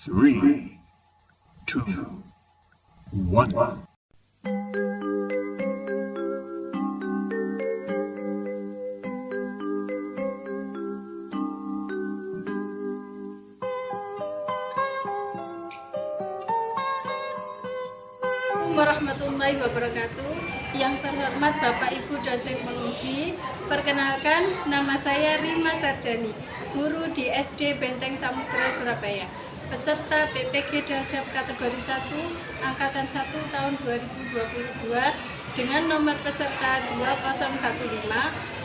3, 2, 1. Warahmatullahi wabarakatuh. Yang terhormat Bapak Ibu dosen penguji, perkenalkan nama saya Rima Sarjani, guru di SD Benteng Samudra Surabaya, peserta PPG Daljab kategori 1 angkatan 1 tahun 2022 dengan nomor peserta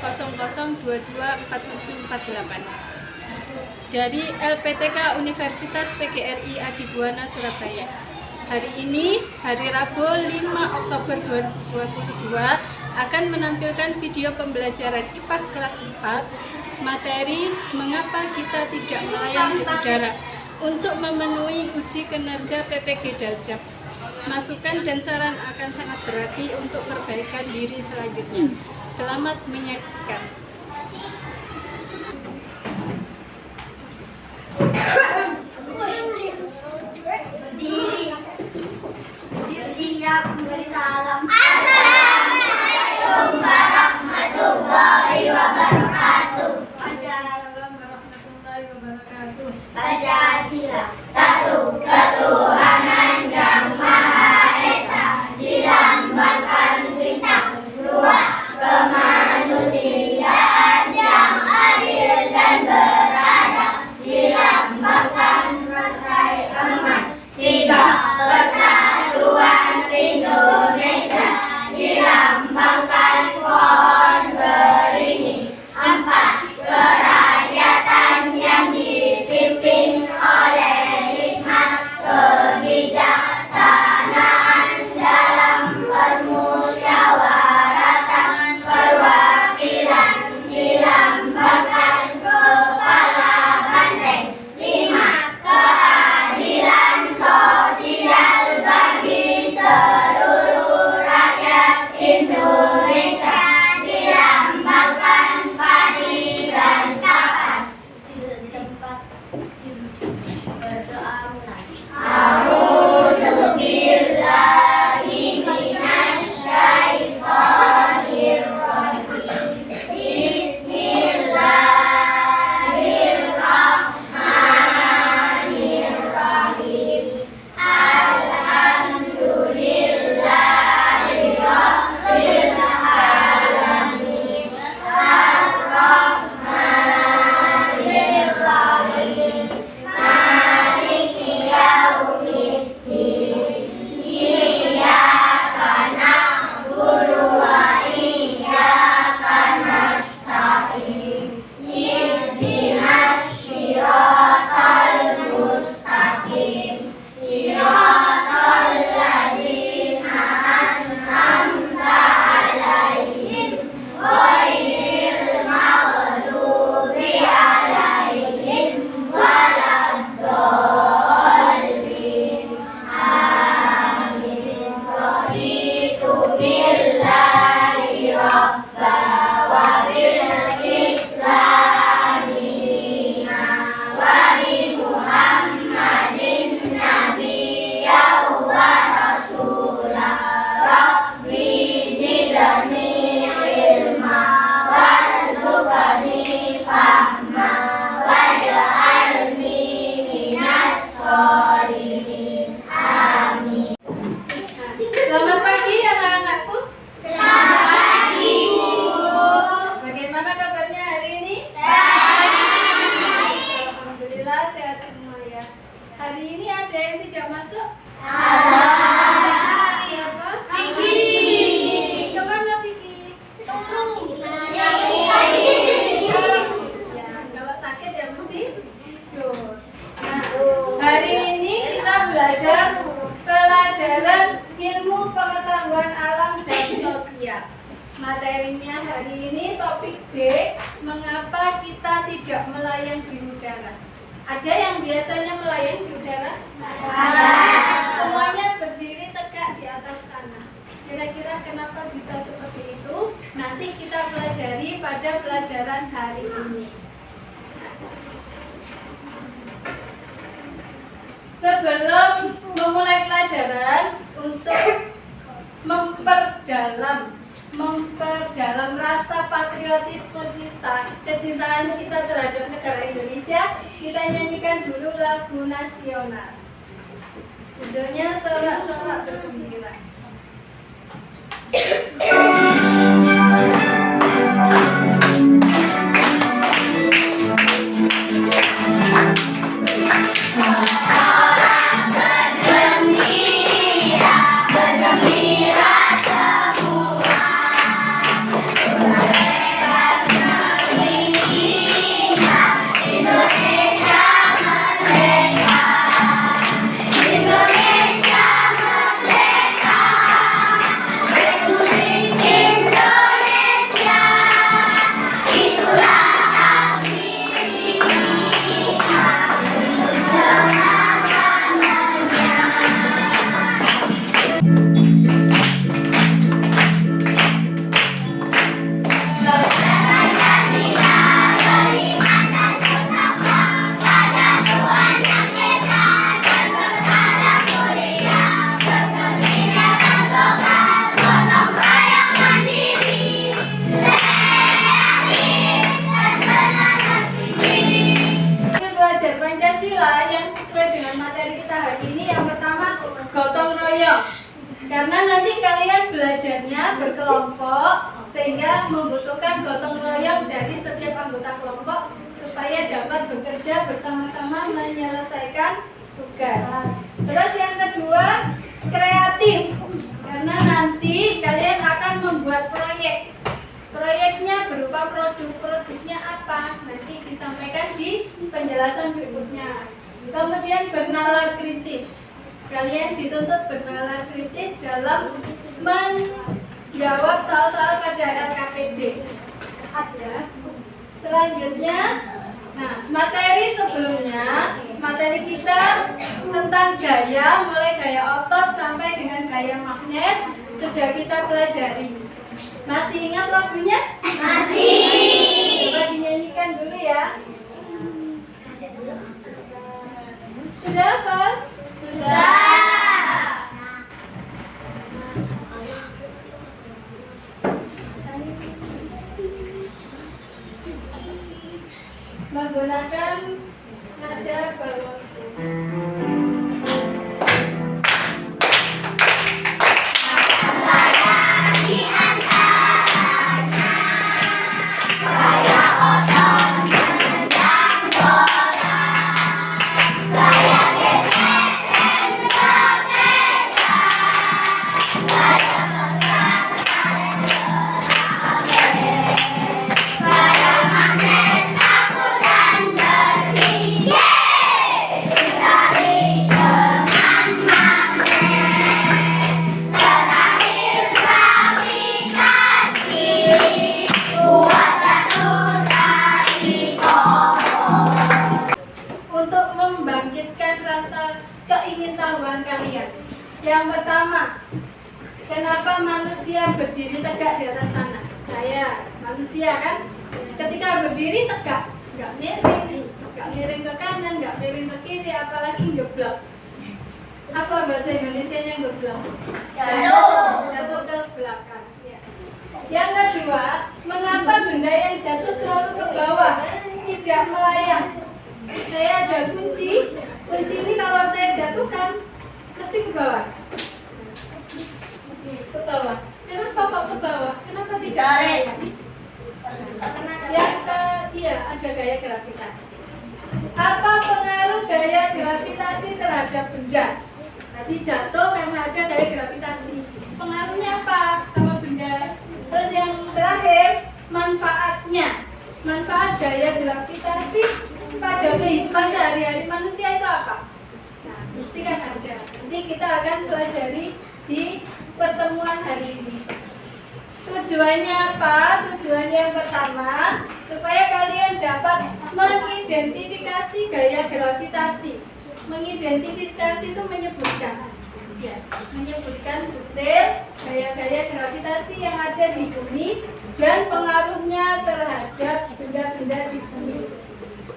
201500224748 dari LPTK Universitas PGRI Adibuana Surabaya. Hari ini, hari Rabu 5 Oktober 2022, akan menampilkan video pembelajaran IPAS kelas 4, materi Mengapa Kita Tidak Melayang di Udara untuk memenuhi uji kinerja PPG Daljab. Masukan dan saran akan sangat berarti untuk perbaikan diri selanjutnya. Selamat menyaksikan. Assalamualaikum warahmatullahi wabarakatuh. Pancasila. 1. Ketuhanan Yang Maha Esa, dilambangkan bintang. 2. Kemanusiaan yang adil dan beradab, dilambangkan rantai emas. 3. Persatuan Indonesia, dilambangkan pohon beringin. 4. Kerakyatan yang dipimpin oleh hikmat kebijaksanaan dalam permusyawaratan perwakilan, dilambangkan kepala banteng. 5. Keadilan sosial bagi seluruh rakyat Indonesia, dilambangkan padi dan kapas. A'udzu billahi minasyaitonir rajim. Bismillahirrahmanirrahim. Alhamdulillahirabbil alamin. Ar-Rahmanir-Rahim. Maliki yaumiddin. Iyyaka na'budu wa iyyaka nasta'in. Ihdinas siratal mustaqim. Siratal ladzina an'amta 'alaihim ghairil maghdubi 'alaihim waladdallin. Amin. Raditu billahi rabba wa bil islami dina wa bi Muhammadin nabiyya wa rasula. Rabbi zidni ilma warzuqni fahma waj'alni minas sholihin. Amin. Selamat pagi anak-anakku. Selamat pagi, Bu. Bagaimana kabarnya hari ini? Baik. Alhamdulillah sehat semua ya. Hari ini ada yang tidak masuk? Ada. Siapa? Vicky. Kemana Vicky? Tunggu. Ya, kalau sakit ya mesti tidur. Nah, hari ini kita belajar pelajaran ilmu pengetahuan alam dan sosial. Materinya hari ini topik D, mengapa kita tidak melayang di udara. Ada yang biasanya melayang di udara? Ada. Semuanya berdiri tegak di atas tanah. Kira-kira kenapa bisa seperti itu? Nanti kita pelajari pada pelajaran hari ini. Sebelum memulai pelajaran, untuk memperdalam rasa patriotisme kita, kecintaan kita terhadap negara Indonesia, kita nyanyikan dulu lagu nasional. Judulnya Sorak-sorak Bergembira. Karena nanti kalian belajarnya berkelompok sehingga membutuhkan gotong royong dari setiap anggota kelompok supaya dapat bekerja bersama-sama menyelesaikan tugas. Terus yang kedua, kreatif. Karena nanti kalian akan membuat proyek. Proyeknya berupa produknya apa? Nanti disampaikan di penjelasan berikutnya. Kemudian bernalar kritis. Kalian dituntut bernalar kritis dalam menjawab soal-soal pada LKPD. Ada. Selanjutnya, nah, materi sebelumnya, materi kita tentang gaya, mulai gaya otot sampai dengan gaya magnet sudah kita pelajari. Masih ingat lagunya? Masih. Coba dinyanyikan dulu ya. Sudah hafal? Sudah. Menggunakan nada bawah. Yang pertama, kenapa manusia berdiri tegak di atas tanah? Saya manusia kan, ketika berdiri tegak, nggak miring ke kanan, nggak miring ke kiri, apalagi geblok. Apa bahasa Indonesia yang geblok? Jatuh ke belakang. Ya. Yang kedua, mengapa benda yang jatuh selalu ke bawah, tidak melayang? Saya ada kunci ini kalau saya jatuhkan pasti ke bawah. Ke bawah. Kenapa kok ke bawah? Kenapa tidak melayang? Yang ketiga, ada gaya gravitasi. Apa pengaruh gaya gravitasi terhadap benda? Tadi jatuh karena ada gaya gravitasi. Pengaruhnya apa sama benda? Terus yang terakhir, manfaatnya. Manfaat gaya gravitasi pada kehidupan sehari-hari manusia itu apa? Nah, mesti kan ada. Nanti kita akan pelajari di pertemuan hari ini. Tujuannya apa? Tujuannya yang pertama, supaya kalian dapat mengidentifikasi gaya gravitasi. Mengidentifikasi itu menyebutkan, ya, menyebutkan detail gaya-gaya gravitasi yang ada di bumi dan pengaruhnya terhadap benda-benda di bumi.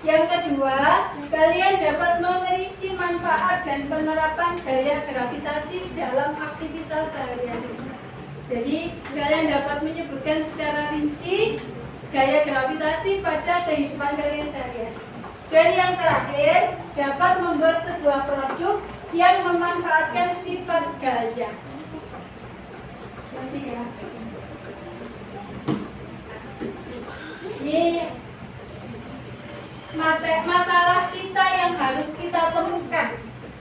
Yang kedua, kalian dapat merinci manfaat dan penerapan gaya gravitasi dalam aktivitas sehari-hari. Jadi, kalian dapat menyebutkan secara rinci gaya gravitasi pada kehidupan kalian sehari-hari. Dan yang terakhir, dapat membuat sebuah produk yang memanfaatkan sifat gaya. Nanti ya. Ini masalah kita yang harus kita temukan.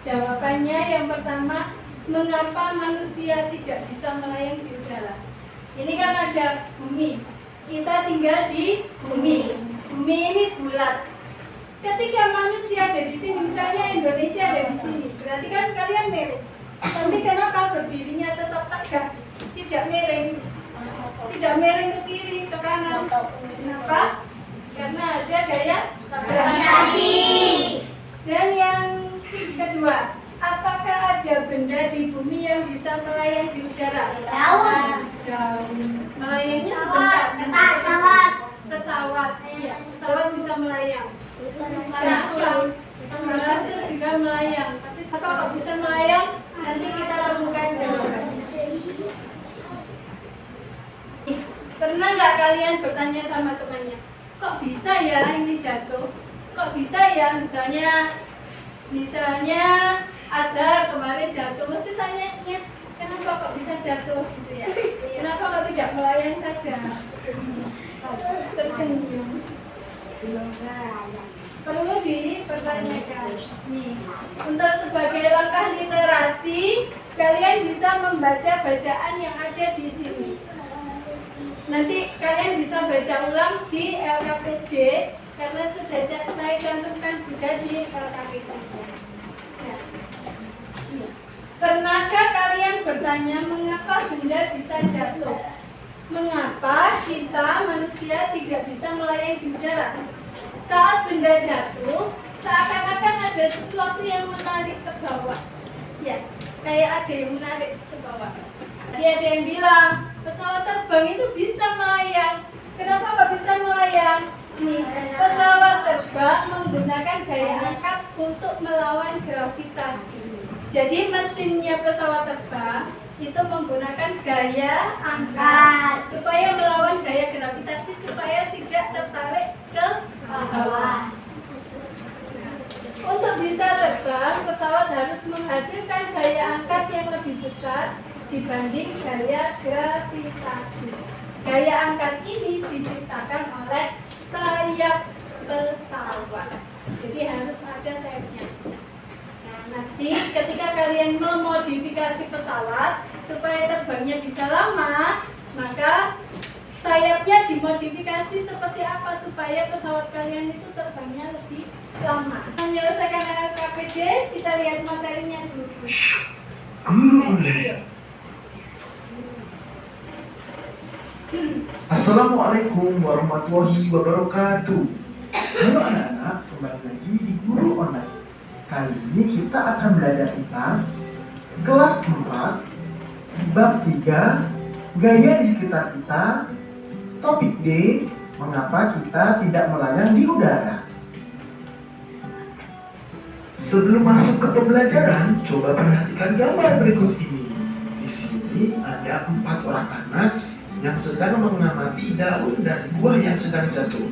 Jawabannya yang pertama, mengapa manusia tidak bisa melayang di udara? Ini kan ada bumi. Kita tinggal di bumi. Bumi ini bulat. Ketika manusia ada di sini, misalnya Indonesia ada di sini, berarti kan kalian miring. Tapi kenapa berdirinya tetap tegak? Tidak miring. Tidak miring ke kiri, ke kanan. Kenapa? Karena ada gaya gravitasi. Dan yang kedua, apakah ada benda di bumi yang bisa melayang di udara? Daun. Daun. Melayangnya sebentar. Pesawat. Iya, pesawat bisa melayang. Parasut juga melayang. Tapi apa kok bisa melayang? Nanti kita temukan jawabannya. Pernah nggak kalian bertanya sama temannya, kok bisa ya ini jatuh? Kok bisa ya misalnya Azhar kemarin jatuh, mesti tanyanya kenapa kok bisa jatuh gitu ya? Kenapa kok tidak melayang saja? Tersenyum. Perlu dipertanyakan. Nih, untuk sebagai langkah literasi, kalian bisa membaca bacaan yang ada di sini. Nanti kalian bisa baca ulang di LKPD karena sudah saya cantumkan juga di LKPD. Ya. Pernahkah kalian bertanya mengapa benda bisa jatuh? Mengapa kita manusia tidak bisa melayang di udara? Saat benda jatuh, seakan-akan ada sesuatu yang menarik ke bawah. Ya, kayak ada yang menarik ke bawah. Jadi ada yang bilang, pesawat terbang itu bisa melayang. Kenapa kok bisa melayang? Nih, pesawat terbang menggunakan gaya angkat untuk melawan gravitasi. Jadi mesinnya pesawat terbang itu menggunakan gaya angkat supaya melawan gaya gravitasi supaya tidak tertarik ke bawah. Untuk bisa terbang, pesawat harus menghasilkan gaya angkat yang lebih besar dibanding gaya gravitasi. Gaya angkat ini diciptakan oleh sayap pesawat. Jadi harus ada sayapnya. Nah, nanti ketika kalian memodifikasi pesawat supaya terbangnya bisa lama, maka sayapnya dimodifikasi seperti apa supaya pesawat kalian itu terbangnya lebih lama. Menyelesaikan LKPD, kita lihat materinya dulu. Assalamualaikum warahmatullahi wabarakatuh. Halo anak-anak, kembali lagi di Guru Online. Kali ini kita akan belajar IPAS kelas 4 bab 3 gaya di sekitar kita. Topik D, mengapa kita tidak melayang di udara. Sebelum masuk ke pembelajaran, coba perhatikan gambar berikut ini. Di sini ada 4 orang anak yang sedang mengamati daun dan buah yang sedang jatuh.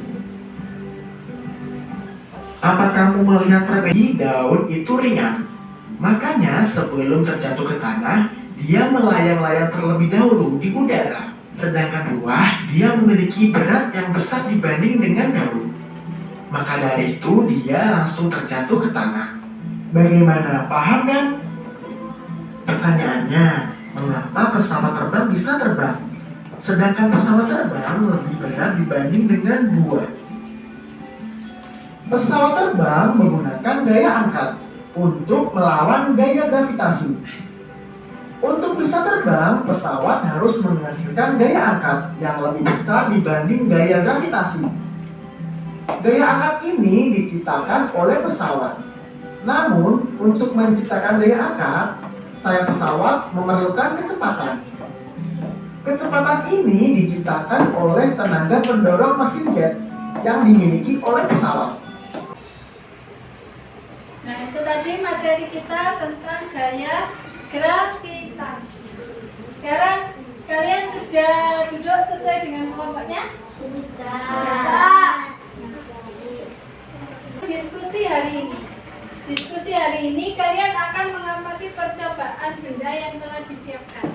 Apa kamu melihat perbedaan? Daun itu ringan, makanya sebelum terjatuh ke tanah, dia melayang-layang terlebih dahulu di udara. Sedangkan buah, dia memiliki berat yang besar dibanding dengan daun. Maka dari itu, dia langsung terjatuh ke tanah. Bagaimana? Paham kan? Pertanyaannya, mengapa pesawat terbang bisa terbang? Sedangkan pesawat terbang lebih berat dibanding dengan buah. Pesawat terbang menggunakan gaya angkat untuk melawan gaya gravitasi. Untuk bisa terbang, pesawat harus menghasilkan gaya angkat yang lebih besar dibanding gaya gravitasi. Gaya angkat ini diciptakan oleh pesawat. Namun, untuk menciptakan gaya angkat, sayap pesawat memerlukan kecepatan. Kecepatan ini diciptakan oleh tenaga pendorong mesin jet yang dimiliki oleh pesawat. Nah, itu tadi materi kita tentang gaya gravitasi. Sekarang kalian sudah duduk sesuai dengan kelompoknya? Diskusi hari ini kalian akan mengamati percobaan benda yang telah disiapkan.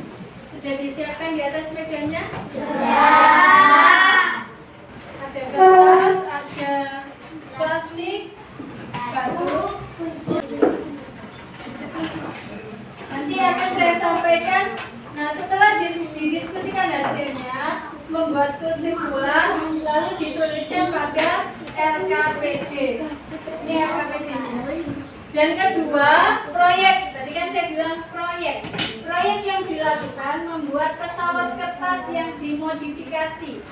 Sudah disiapkan di atas mejanya? Ada kertas, ada plastik, batu. Nanti akan saya sampaikan. Nah, setelah didiskusikan hasilnya, membuat kesimpulan, lalu dituliskan pada LKPD. Ini LKPD-nya. Dan kedua, proyek. Tadi kan saya bilang proyek. Proyek yang dilakukan membuat pesawat kertas yang dimodifikasi.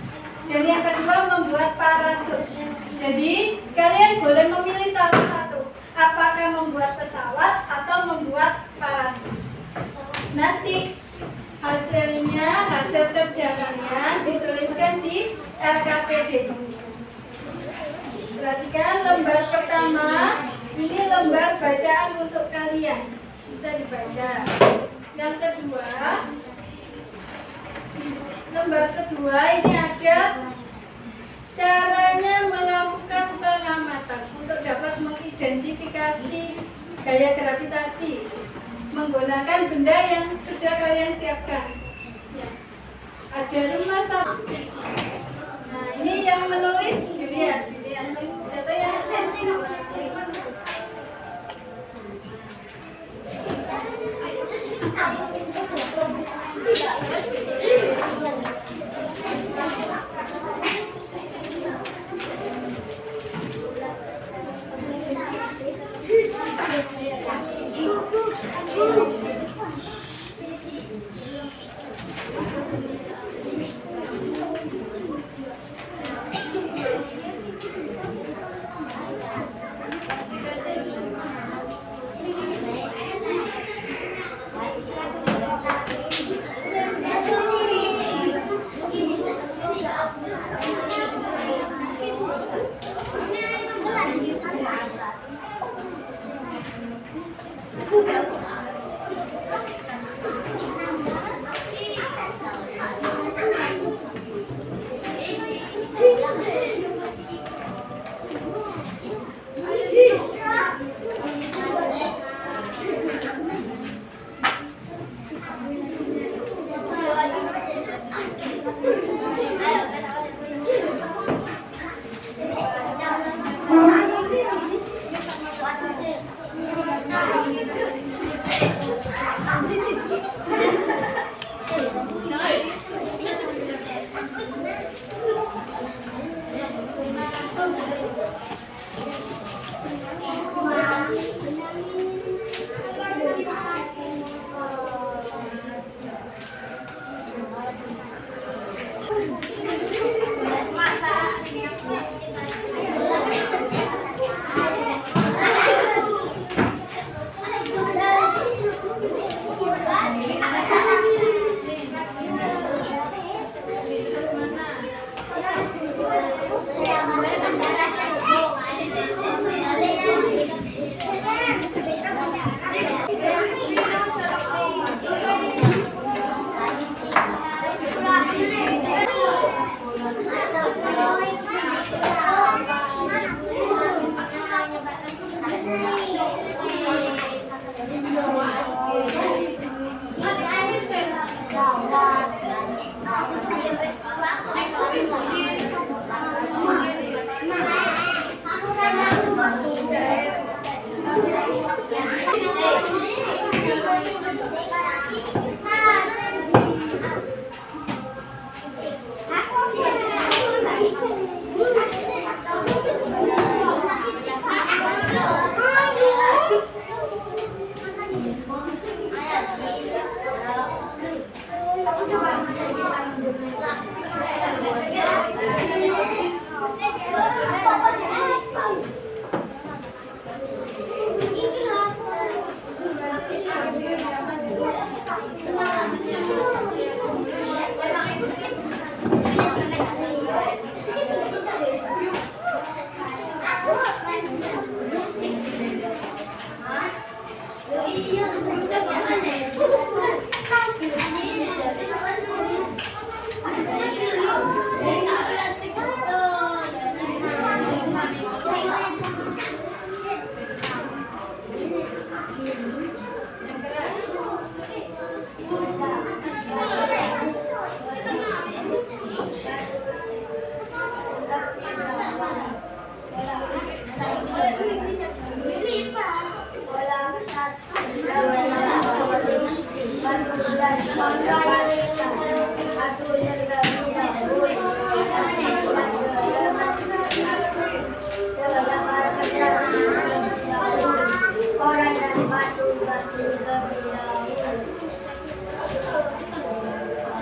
Dan yang kedua, membuat parasut. Jadi, kalian boleh memilih salah satu. Apakah membuat pesawat atau membuat parasut. Nanti hasilnya, hasil kerja kalian dituliskan di LKPD. Perhatikan lembar pertama, ini lembar bacaan untuk kalian. Bisa dibaca. Yang kedua, lembar kedua ini ada caranya melakukan pengamatan untuk dapat mengidentifikasi gaya gravitasi menggunakan benda yang sudah kalian siapkan. Ya. Ada 5 1. Nah, ini yang menulis dilihat. Jatuh ya.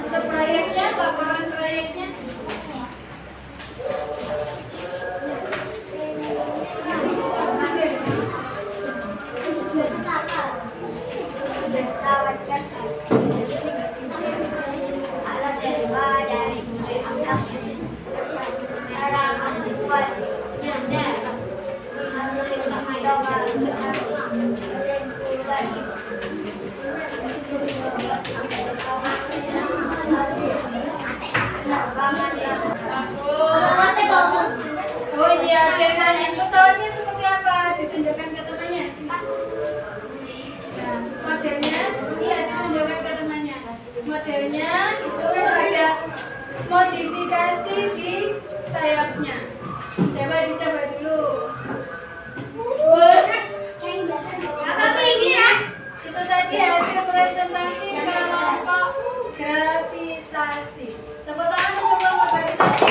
Untuk proyeknya, laporan proyeknya. Alat dari cara membuat Oh iya, ceritanya pesawatnya seperti apa? Ditunjukkan ke temannya. Nah, modelnya, iya ditunjukkan ke temannya. Modelnya itu ada modifikasi di sayapnya. Coba dicoba dulu. Itu tadi hasil presentasi kelompok gravitasi. Tepuk tangan untuk kelompok gravitasi.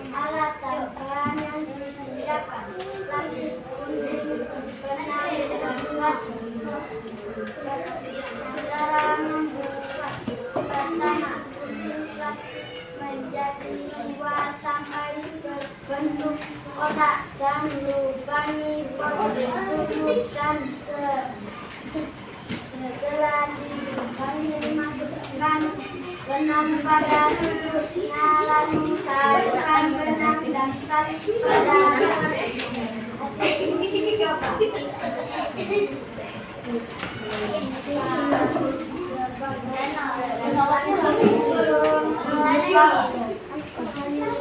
Alat tambahan yang disediakan plastik untuk penampungan cara membuat pertama plastik menjadi 2 sampai berbentuk kotak dan lubangi sudut dan setelah dilubangi masukkan benang pada sudutnya, lalu salurkan benang dan tarik pada hasil ini coba.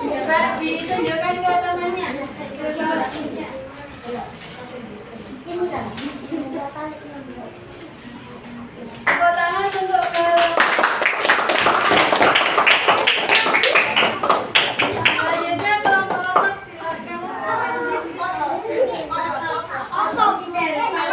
Coba ditunjukkan ke temannya situasinya. Tepuk tangan untuk selanjutnya kelompok otot, silakan.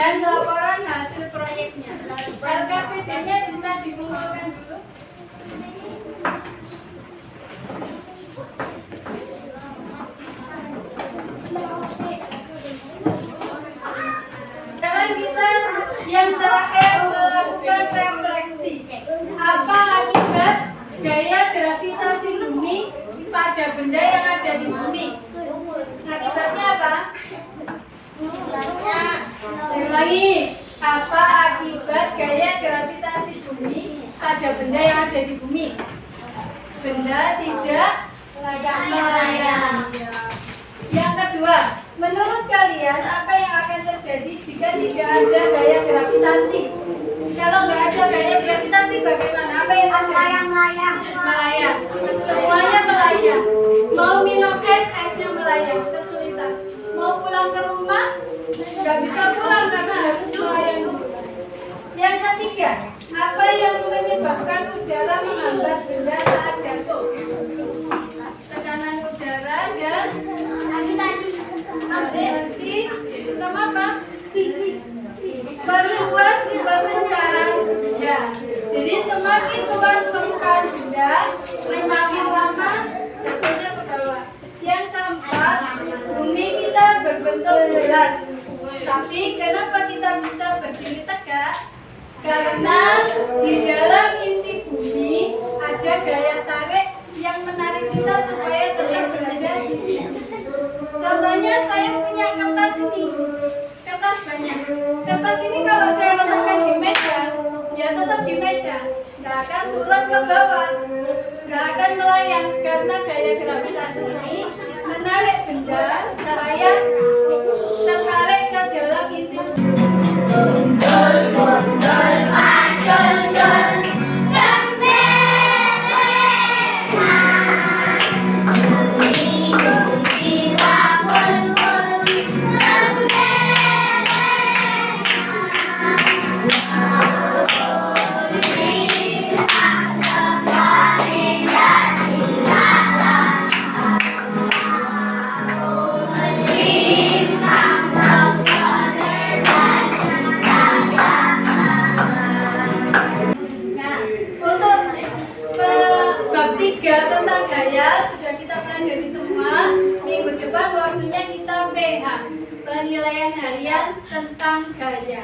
dan laporan hasil proyeknya. LKPD-nya bisa dikumpulkan dulu. Sekarang kita yang terakhir melakukan refleksi. Apa akibat gaya gravitasi bumi pada benda yang ada di bumi? Akibatnya apa? Saya ulangi. Apa akibat gaya gravitasi bumi pada benda yang ada di bumi? Benda tidak melayang. Yang kedua, menurut kalian apa yang akan terjadi jika tidak ada gaya gravitasi? Kalau nggak ada gaya gravitasi bagaimana? Apa yang terjadi? Melayang. Semuanya melayang. Mau minum es, esnya melayang. Kesulitan. Mau pulang ke rumah, nggak bisa pulang karena harus melayang dulu. Yang ketiga, apa yang menyebabkan udara menghambat benda saat jatuh? Tekanan udara dan gravitasi sama apa? Perluas permukaan benda. Jadi semakin luas permukaan benda, semakin lama jatuhnya ke bawah. Yang keempat, bumi kita berbentuk bulat. Tapi kenapa kita bisa berdiri tegak? Karena di dalam inti bumi ada gaya tarik yang menarik kita supaya tetap berada di sini. Contohnya saya punya kertas ini, kertas banyak. Kertas ini kalau saya letakkan di meja, ya tetap di meja, nggak akan turun ke bawah, nggak akan melayang karena gaya gravitasi ini menarik benda supaya tertarik ke dalam inti. Tentang gaya sudah kita pelajari semua. Minggu depan waktunya kita PH, penilaian harian tentang gaya.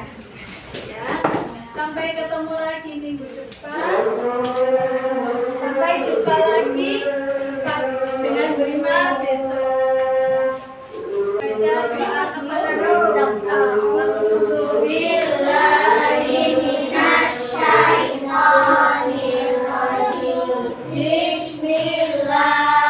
Ya, sampai ketemu lagi minggu depan. Sampai jumpa lagi dengan Burima besok. Baca doa kepada Bismillah.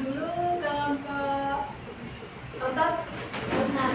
dulu kelompok otot. Benar.